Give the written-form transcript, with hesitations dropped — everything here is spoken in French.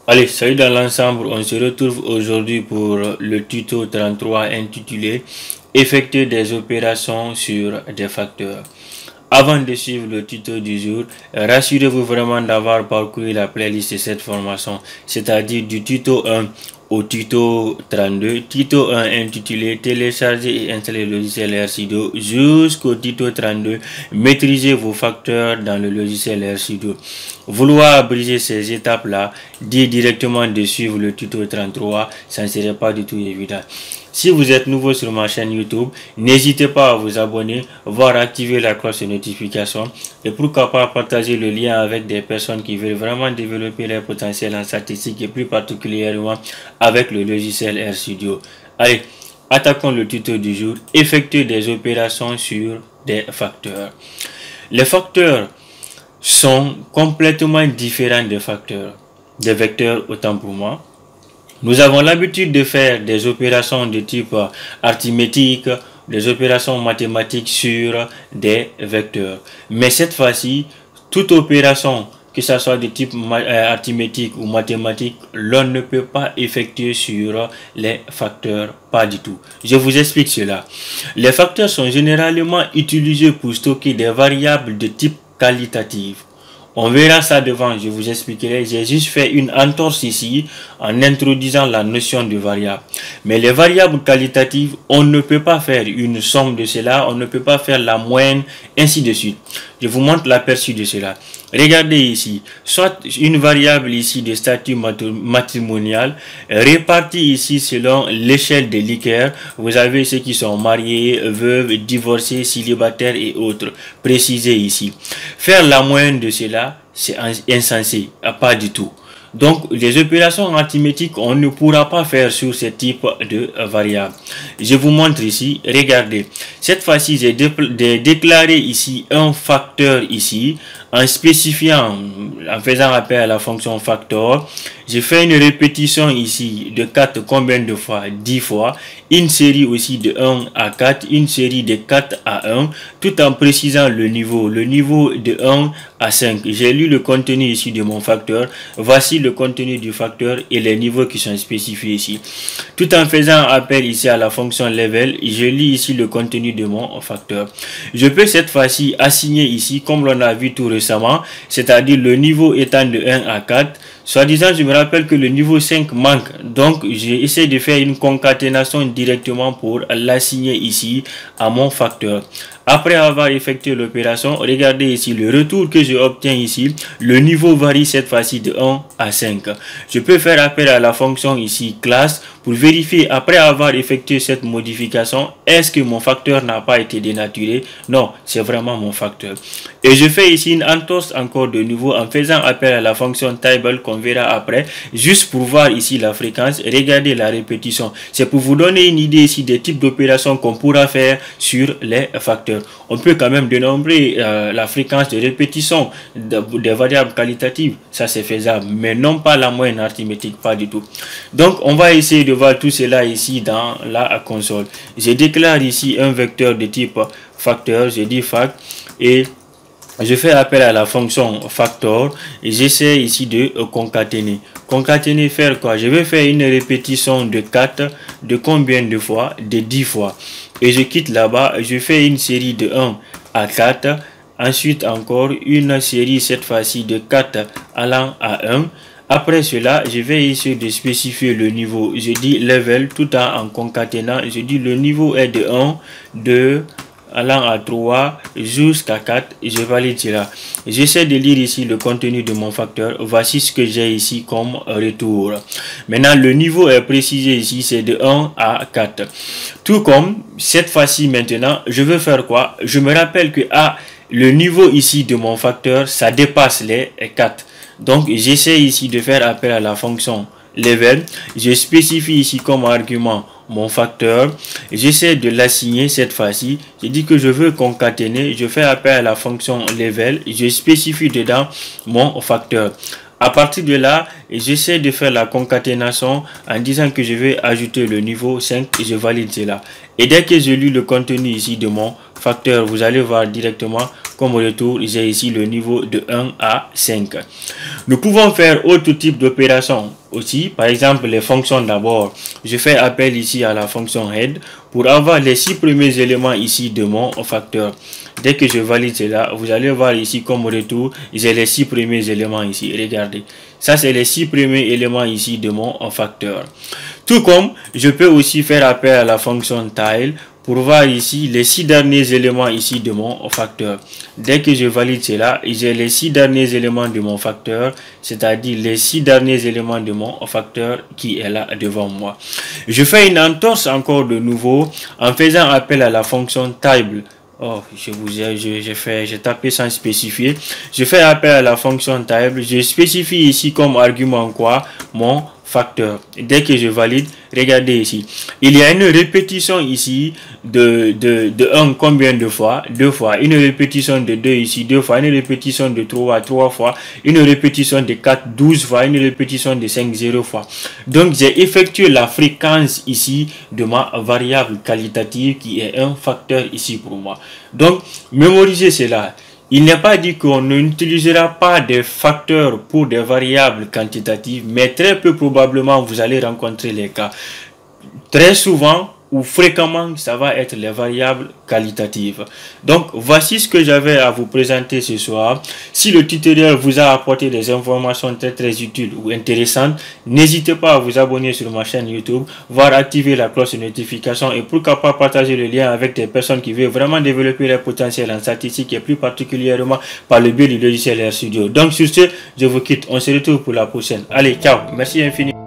Allez, salut dans l'ensemble, on se retrouve aujourd'hui pour le tuto 33 intitulé Effectuer des opérations sur des facteurs. Avant de suivre le tuto du jour, rassurez-vous vraiment d'avoir parcouru la playlist de cette formation, c'est-à-dire du tuto 1 au tuto 32, tuto 1 intitulé Télécharger et installer le logiciel RStudio jusqu'au tuto 32, maîtriser vos facteurs dans le logiciel RStudio. Vouloir briser ces étapes-là, dire directement de suivre le tuto 33, ça ne serait pas du tout évident. Si vous êtes nouveau sur ma chaîne YouTube, n'hésitez pas à vous abonner, voire activer la cloche de notification et pourquoi pas partager le lien avec des personnes qui veulent vraiment développer leur potentiel en statistique et plus particulièrement avec le logiciel RStudio. Allez, attaquons le tuto du jour, effectuer des opérations sur des facteurs. Les facteurs sont complètement différents des vecteurs autant pour moi. Nous avons l'habitude de faire des opérations de type arithmétique, des opérations mathématiques sur des vecteurs. Mais cette fois-ci, toute opération, que ce soit de type arithmétique ou mathématique, l'on ne peut pas effectuer sur les facteurs, pas du tout. Je vous explique cela. Les facteurs sont généralement utilisés pour stocker des variables de type qualitatif. On verra ça devant, je vous expliquerai. J'ai juste fait une entorse ici en introduisant la notion de variable. Mais les variables qualitatives, on ne peut pas faire une somme de cela, on ne peut pas faire la moyenne, ainsi de suite. Je vous montre l'aperçu de cela. Regardez ici, soit une variable ici de statut matrimonial, répartie ici selon l'échelle des Likert. Vous avez ceux qui sont mariés, veuves, divorcés, célibataires et autres. Précisé ici. Faire la moyenne de cela, c'est insensé, pas du tout. Donc, les opérations arithmétiques, on ne pourra pas faire sur ce type de variable. Je vous montre ici, regardez. Cette fois-ci, j'ai déclaré ici un facteur ici, en spécifiant, en faisant appel à la fonction factor. J'ai fait une répétition ici de 4 combien de fois? 10 fois. Une série aussi de 1 à 4, une série de 4 à 1, tout en précisant le niveau de 1 à 5. J'ai lu le contenu ici de mon facteur. Voici le contenu du facteur et les niveaux qui sont spécifiés ici. Tout en faisant appel ici à la fonction level, je lis ici le contenu de mon facteur. Je peux cette fois-ci assigner ici, comme l'on a vu tout récemment, c'est-à-dire le niveau étant de 1 à 4. Soi-disant, je me rappelle que le niveau 5 manque. Donc, j'ai essayé de faire une concaténation directement pour l'assigner ici à mon facteur. Après avoir effectué l'opération, regardez ici le retour que je obtiens ici. Le niveau varie cette fois-ci de 1 à 5. Je peux faire appel à la fonction ici classe pour vérifier après avoir effectué cette modification, est-ce que mon facteur n'a pas été dénaturé? Non, c'est vraiment mon facteur. Et je fais ici une entorse encore de nouveau en faisant appel à la fonction table qu'on verra après, juste pour voir ici la fréquence. Regardez la répétition. C'est pour vous donner une idée ici des types d'opérations qu'on pourra faire sur les facteurs. On peut quand même dénombrer la fréquence de répétition des variables qualitatives. Ça, c'est faisable, mais non pas la moyenne arithmétique, pas du tout. Donc, on va essayer de voir tout cela ici dans la console. Je déclare ici un vecteur de type facteur. Je dis fact et je fais appel à la fonction factor et j'essaie ici de concaténer. Concaténer, faire quoi? Je vais faire une répétition de 4, de combien de fois? De 10 fois. Et je quitte là-bas, je fais une série de 1 à 4. Ensuite encore une série cette fois-ci de 4 allant à 1. Après cela, je vais essayer de spécifier le niveau. Je dis level tout en concaténant. Je dis le niveau est de 1, 2, allant à 3 jusqu'à 4 et je valide cela. J'essaie de lire ici le contenu de mon facteur. Voici ce que j'ai ici comme retour. Maintenant, le niveau est précisé ici, c'est de 1 à 4. Tout comme cette fois-ci maintenant, je veux faire quoi? Je me rappelle que le niveau ici de mon facteur, ça dépasse les 4. Donc, j'essaie ici de faire appel à la fonction level. Je spécifie ici comme argument mon facteur. J'essaie de l'assigner cette fois-ci. Je dis que je veux concaténer. Je fais appel à la fonction level. Je spécifie dedans mon facteur. À partir de là, j'essaie de faire la concaténation en disant que je vais ajouter le niveau 5 et je valide cela. Et dès que je lis le contenu ici de mon facteur, vous allez voir directement Comme retour, j'ai ici le niveau de 1 à 5. Nous pouvons faire autre type d'opération aussi. Par exemple, les fonctions d'abord. Je fais appel ici à la fonction head pour avoir les 6 premiers éléments ici de mon facteur. Dès que je valide cela, vous allez voir ici comme retour, j'ai les 6 premiers éléments ici. Regardez, ça c'est les 6 premiers éléments ici de mon facteur. Tout comme je peux aussi faire appel à la fonction tile pour voir ici les 6 derniers éléments ici de mon facteur. Dès que je valide cela, j'ai les 6 derniers éléments de mon facteur, c'est-à-dire les 6 derniers éléments de mon facteur qui est là devant moi. Je fais une entorse encore de nouveau en faisant appel à la fonction table. Oh, j'ai tapé sans spécifier. Je fais appel à la fonction table. Je spécifie ici comme argument quoi? Mon facteur. Dès que je valide, regardez ici. Il y a une répétition ici de 1 combien de fois? 2 fois. Une répétition de 2 ici 2 fois. Une répétition de 3 fois. Une répétition de 4 12 fois. Une répétition de 5 0 fois. Donc j'ai effectué la fréquence ici de ma variable qualitative qui est un facteur ici pour moi. Donc mémorisez cela. Il n'est pas dit qu'on n'utilisera pas des facteurs pour des variables quantitatives, mais très peu probablement vous allez rencontrer les cas. Très souvent ou fréquemment, ça va être les variables qualitatives. Donc, voici ce que j'avais à vous présenter ce soir. Si le tutoriel vous a apporté des informations très utiles ou intéressantes, n'hésitez pas à vous abonner sur ma chaîne YouTube, voire activer la cloche de notification et pourquoi pas partager le lien avec des personnes qui veulent vraiment développer leur potentiel en statistique et plus particulièrement par le biais du logiciel RStudio. Donc, sur ce, je vous quitte. On se retrouve pour la prochaine. Allez, ciao. Merci infiniment.